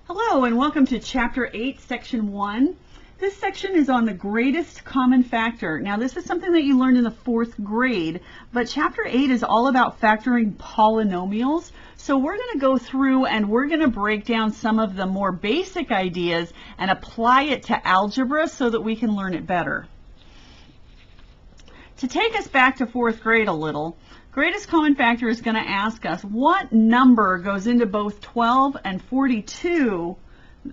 Hello and welcome to Chapter 8, Section 1. This section is on the greatest common factor. Now this is something that you learned in the 4th grade, but Chapter 8 is all about factoring polynomials. So we're going to go through and we're going to break down some of the more basic ideas and apply it to algebra so that we can learn it better. To take us back to 4th grade a little, greatest common factor is going to ask us what number goes into both 12 and 42,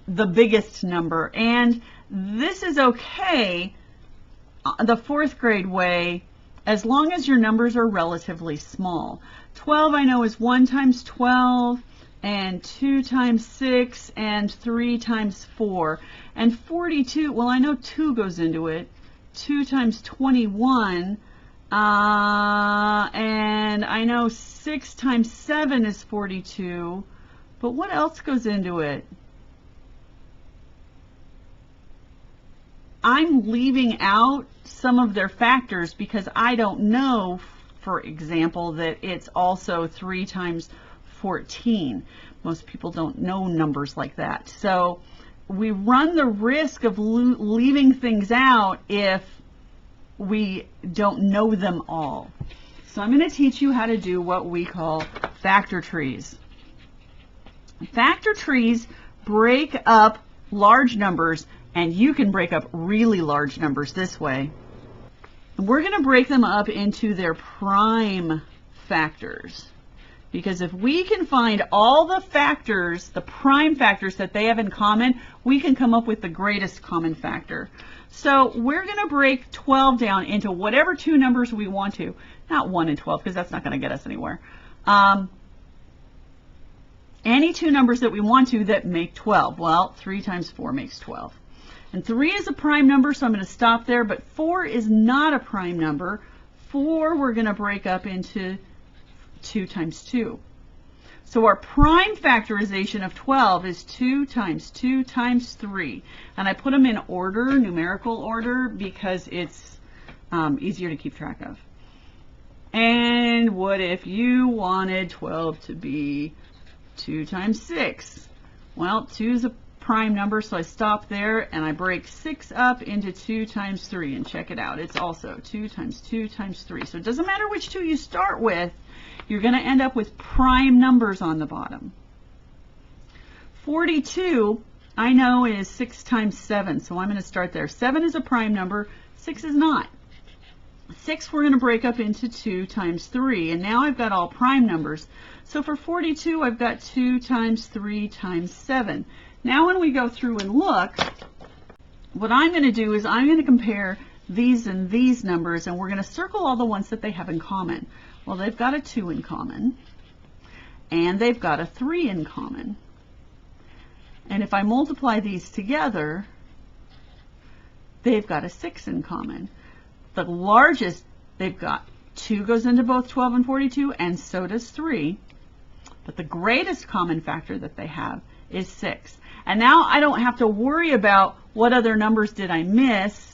the biggest number. And this is okay, the 4th grade way, as long as your numbers are relatively small. 12 I know is 1 times 12 and 2 times 6 and 3 times 4. And 42, well, I know 2 goes into it. 2 times 21. And I know 6 times 7 is 42, but what else goes into it? I'm leaving out some of their factors because I don't know, for example, that it's also 3 times 14. Most people don't know numbers like that. So we run the risk of leaving things out if we don't know them all. So I'm going to teach you how to do what we call factor trees. Factor trees break up large numbers, and you can break up really large numbers this way. And we're going to break them up into their prime factors. Because if we can find all the factors, the prime factors that they have in common, we can come up with the greatest common factor. So we're going to break 12 down into whatever two numbers we want to. Not 1 and 12, because that's not going to get us anywhere. Any two numbers that we want to that make 12. Well, 3 times 4 makes 12. And 3 is a prime number, so I'm going to stop there. But 4 is not a prime number. 4 we're going to break up into 2 times 2. So our prime factorization of 12 is 2 times 2 times 3. And I put them in order, numerical order, because it's easier to keep track of. And what if you wanted 12 to be 2 times 6? Well, 2 is a prime number, so I stop there and I break 6 up into 2 times 3. And check it out. It's also 2 times 2 times 3. So it doesn't matter which 2 you start with. You're going to end up with prime numbers on the bottom. 42, I know, is 6 times 7, so I'm going to start there. 7 is a prime number, 6 is not. 6 we're going to break up into 2 times 3, and now I've got all prime numbers. So for 42, I've got 2 times 3 times 7. Now when we go through and look, what I'm going to do is I'm going to compare these and these numbers, and we're going to circle all the ones that they have in common. Well, they've got a 2 in common, and they've got a 3 in common. And if I multiply these together, they've got a 6 in common. The largest, they've got 2 goes into both 12 and 42, and so does 3. But the greatest common factor that they have is 6. And now I don't have to worry about what other numbers did I miss.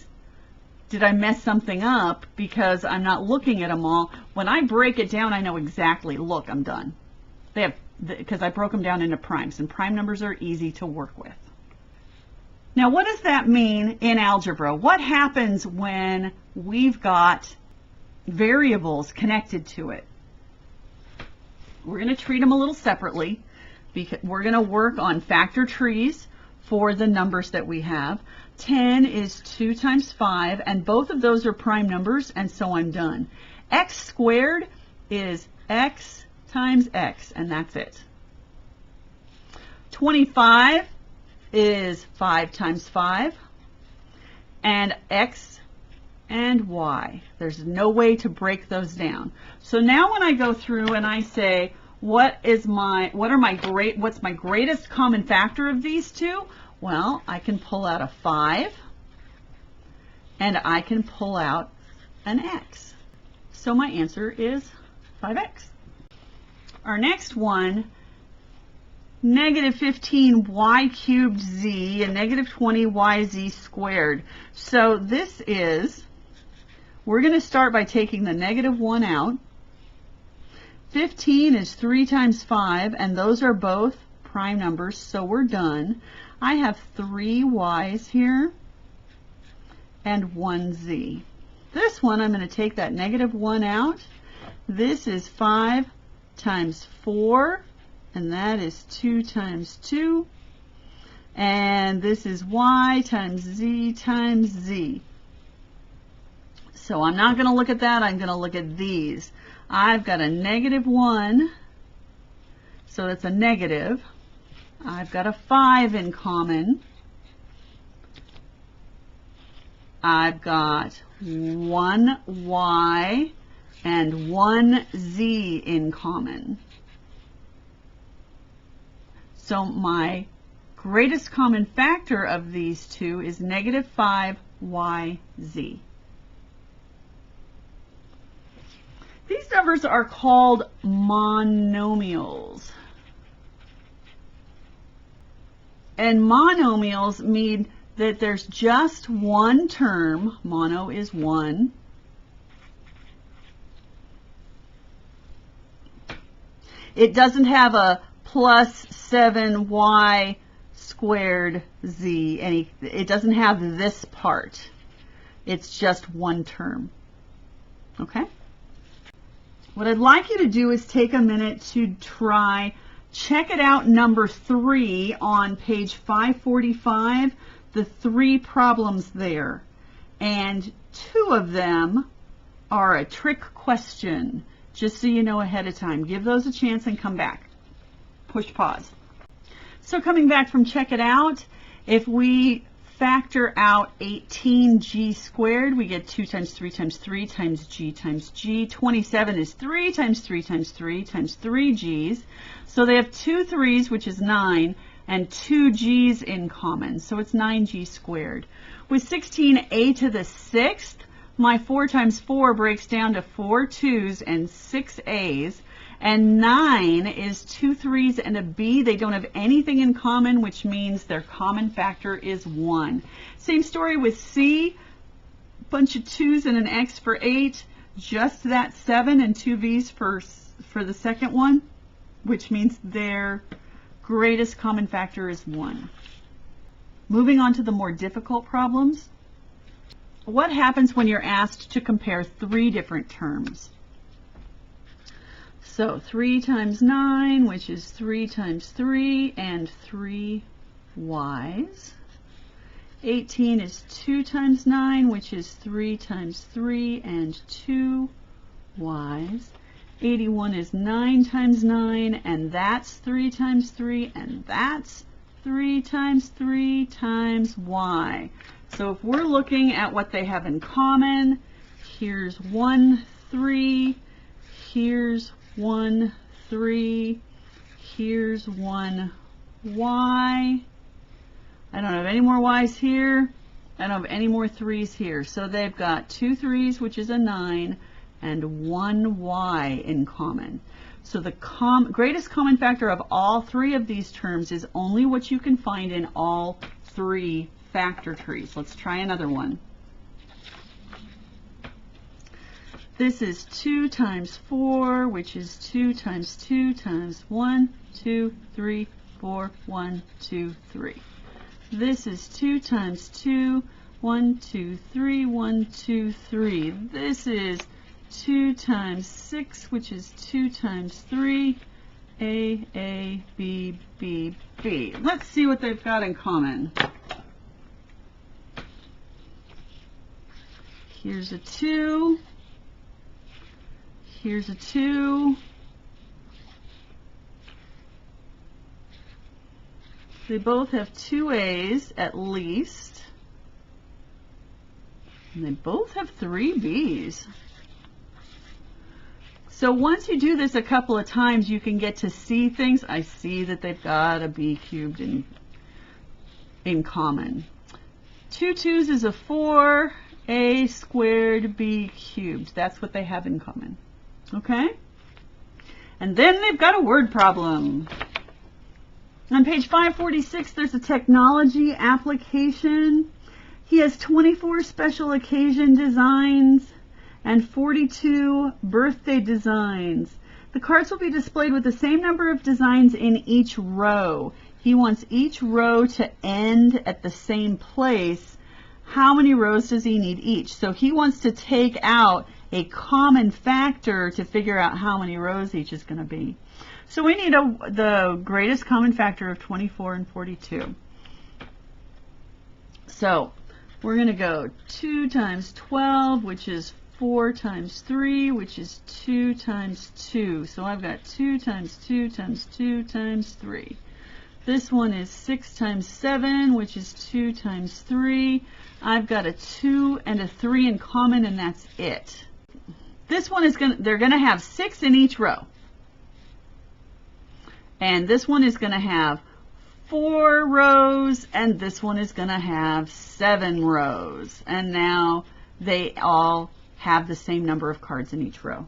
Did I mess something up, because I'm not looking at them all. When I break it down, I know exactly, look, I'm done. They have, because I broke them down into primes, and prime numbers are easy to work with. Now, what does that mean in algebra? What happens when we've got variables connected to it? We're going to treat them a little separately, because we're going to work on factor trees for the numbers that we have. 10 is 2 times 5, and both of those are prime numbers, and so I'm done. X squared is x times x, and that's it. 25 is 5 times 5, and x and y. There's no way to break those down. So now when I go through and I say, what's my greatest common factor of these two? Well, I can pull out a 5, and I can pull out an x. So my answer is 5x. Our next one, negative 15y cubed z and negative 20yz squared. So this is, we're going to start by taking the negative 1 out. 15 is 3 times 5, and those are both prime numbers, so we're done. I have 3 y's here and 1 z. This one, I'm going to take that negative 1 out. This is 5 times 4, and that is 2 times 2. And this is y times z times z. So I'm not going to look at that. I'm going to look at these. I've got a negative 1, so that's a negative. I've got a 5 in common. I've got 1 y and 1 z in common. So my greatest common factor of these two is negative 5yz. These numbers are called monomials. And monomials mean that there's just one term. Mono is 1. It doesn't have a plus 7y squared z. It doesn't have this part. It's just one term. Okay? What I'd like you to do is take a minute to check it out, number 3 on page 545, the 3 problems there. And 2 of them are a trick question, just so you know ahead of time. Give those a chance and come back. Push pause. So coming back from check it out, if we factor out 18g squared, we get 2 times 3 times 3 times g times g. 27 is 3 times 3 times 3 times 3 g's. So they have 2 3's, which is 9, and 2 g's in common. So it's 9g squared. With 16a to the 6th, my 4 times 4 breaks down to 4 2's and 6 a's. And 9 is 2 3's and a b. They don't have anything in common, which means their common factor is 1. Same story with c. Bunch of 2's and an x for 8. Just that 7 and 2 v's for the second one, which means their greatest common factor is 1. Moving on to the more difficult problems. What happens when you're asked to compare 3 different terms? So 3 times 9, which is 3 times 3, and 3 y's. 18 is 2 times 9, which is 3 times 3, and 2 y's. 81 is 9 times 9, and that's 3 times 3, and that's 3 times 3 times y. So if we're looking at what they have in common, here's 1 3, here's 1 3, here's 1 y. I don't have any more y's here. I don't have any more 3's here. So they've got 2 3's, which is a 9, and 1 y in common. So the greatest common factor of all 3 of these terms is only what you can find in all 3 factor trees. Let's try another one. This is 2 times 4, which is 2 times 2 times 1, 2, 3, 4, 1, 2, 3. This is 2 times 2, 1, 2, 3, 1, 2, 3. This is 2 times 6, which is 2 times 3, A, B, B, B. Let's see what they've got in common. Here's a 2. Here's a 2. They both have 2 A's at least. And they both have 3 B's. So once you do this a couple of times, you can get to see things. I see that they've got a b cubed in common. 2 2's is a 4, a squared b cubed. That's what they have in common. Okay? And then they've got a word problem. On page 546, there's a technology application. He has 24 special occasion designs and 42 birthday designs. The cards will be displayed with the same number of designs in each row. He wants each row to end at the same place. How many rows does he need each? So he wants to take out a common factor to figure out how many rows each is going to be. So we need the greatest common factor of 24 and 42. So we're going to go 2 times 12, which is 4 times 3, which is 2 times 2. So I've got 2 times 2 times 2 times 3. This one is 6 times 7, which is 2 times 3. I've got a 2 and a 3 in common, and that's it. This one is they're going to have 6 in each row. And this one is going to have 4 rows, and this one is going to have 7 rows. And now they all have the same number of cards in each row.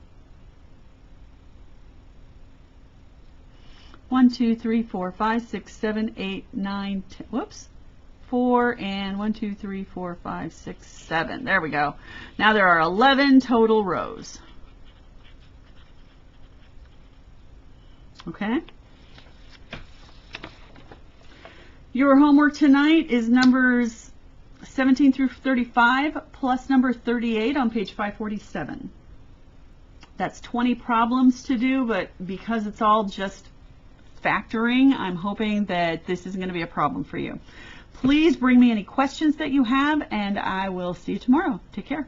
1, 2, 3, 4, 5, 6, 7, 8, 9, 10. Whoops. 4 and 1, 2, 3, 4, 5, 6, 7. There we go. Now there are 11 total rows. Okay. Your homework tonight is numbers 17 through 35 plus number 38 on page 547. That's 20 problems to do, but because it's all just factoring, I'm hoping that this isn't going to be a problem for you. Please bring me any questions that you have, and I will see you tomorrow. Take care.